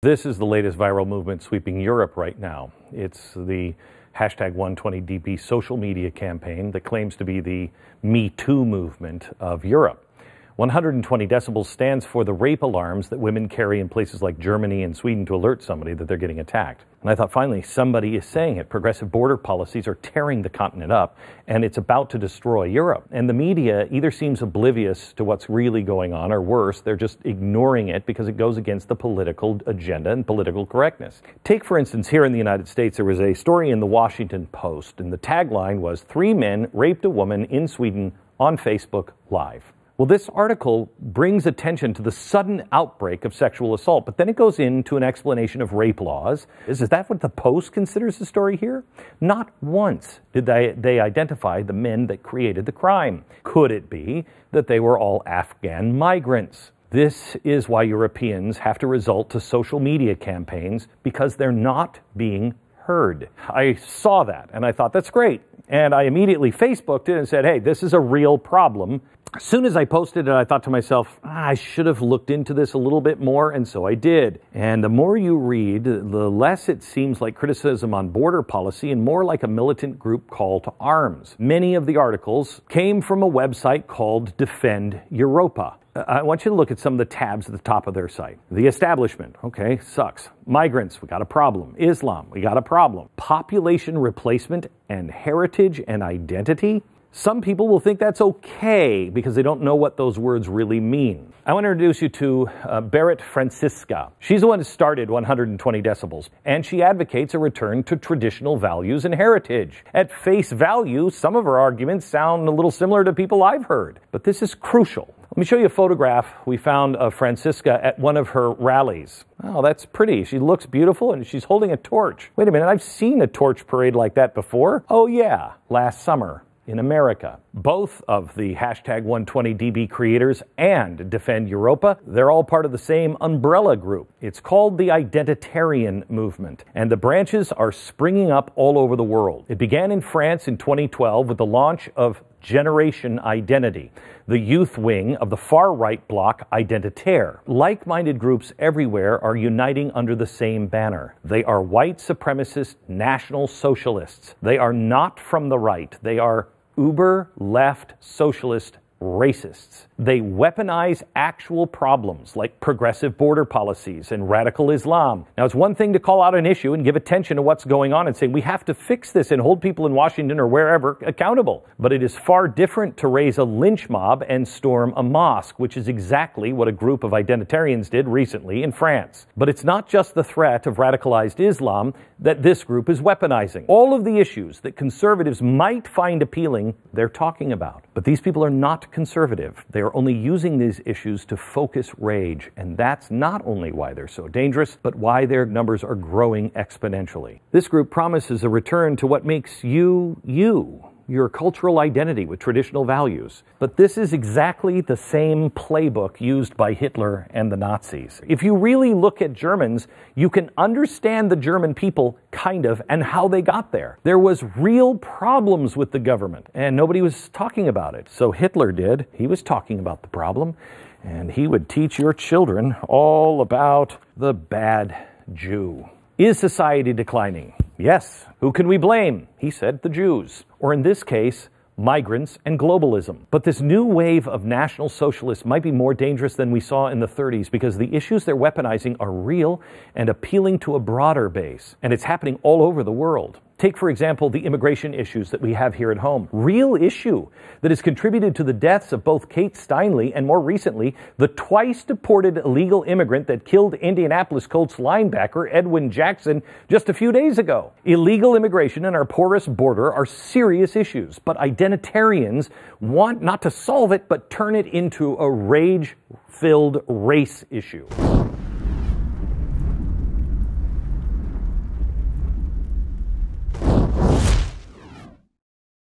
This is the latest viral movement sweeping Europe right now. It's the hashtag 120DB social media campaign that claims to be the Me Too movement of Europe. 120 decibels stands for the rape alarms that women carry in places like Germany and Sweden to alert somebody that they're getting attacked. And I thought, finally, somebody is saying it. Progressive border policies are tearing the continent up, and it's about to destroy Europe. And the media either seems oblivious to what's really going on, or worse, they're just ignoring it because it goes against the political agenda and political correctness. Take, for instance, here in the United States, there was a story in the Washington Post, and the tagline was, 3 men raped a woman in Sweden on Facebook Live. Well, this article brings attention to the sudden outbreak of sexual assault, but then it goes into an explanation of rape laws. Is that what the Post considers the story here? Not once did they identify the men that created the crime. Could it be that they were all Afghan migrants? This is why Europeans have to resort to social media campaigns, because they're not being heard. I saw that and I thought, that's great. And I immediately Facebooked it and said, hey, this is a real problem. As soon as I posted it, I thought to myself, I should have looked into this a little bit more, and so I did. And the more you read, the less it seems like criticism on border policy and more like a militant group call to arms. Many of the articles came from a website called Defend Europa. I want you to look at some of the tabs at the top of their site. The establishment, okay, sucks. Migrants, we got a problem. Islam, we got a problem. Population replacement and heritage and identity. Some people will think that's okay because they don't know what those words really mean. I want to introduce you to Berit Francisca. She's the one who started 120 decibels, and she advocates a return to traditional values and heritage. At face value, some of her arguments sound a little similar to people I've heard, but this is crucial. Let me show you a photograph we found of Francisca at one of her rallies. Oh, that's pretty. She looks beautiful and she's holding a torch. Wait a minute, I've seen a torch parade like that before. Oh yeah, last summer in America. Both of the hashtag 120DB creators and Defend Europa, they're all part of the same umbrella group. It's called the Identitarian Movement, and the branches are springing up all over the world. It began in France in 2012 with the launch of Generation Identity, the youth wing of the far-right bloc Identitaire. Like-minded groups everywhere are uniting under the same banner. They are white supremacist national socialists. They are not from the right. They are uber left socialist racists. They weaponize actual problems like progressive border policies and radical Islam. Now, it's one thing to call out an issue and give attention to what's going on and say, we have to fix this and hold people in Washington or wherever accountable. But it is far different to raise a lynch mob and storm a mosque, which is exactly what a group of identitarians did recently in France. But it's not just the threat of radicalized Islam that this group is weaponizing. All of the issues that conservatives might find appealing, they're talking about. But these people are not conservative. They are only using these issues to focus rage, and that's not only why they're so dangerous, but why their numbers are growing exponentially. This group promises a return to what makes you, your cultural identity with traditional values. But this is exactly the same playbook used by Hitler and the Nazis. If you really look at Germans, you can understand the German people, kind of, and how they got there. There was real problems with the government, and nobody was talking about it. So Hitler did. He was talking about the problem, and he would teach your children all about the bad Jew. Is society declining? Yes. Who can we blame? He said the Jews. Or in this case, migrants and globalism. But this new wave of National Socialists might be more dangerous than we saw in the 30s because the issues they're weaponizing are real and appealing to a broader base. And it's happening all over the world. Take, for example, the immigration issues that we have here at home. Real issue that has contributed to the deaths of both Kate Steinle and, more recently, the twice-deported illegal immigrant that killed Indianapolis Colts linebacker Edwin Jackson just a few days ago. Illegal immigration and our porous border are serious issues, but identitarians want not to solve it, but turn it into a rage-filled race issue.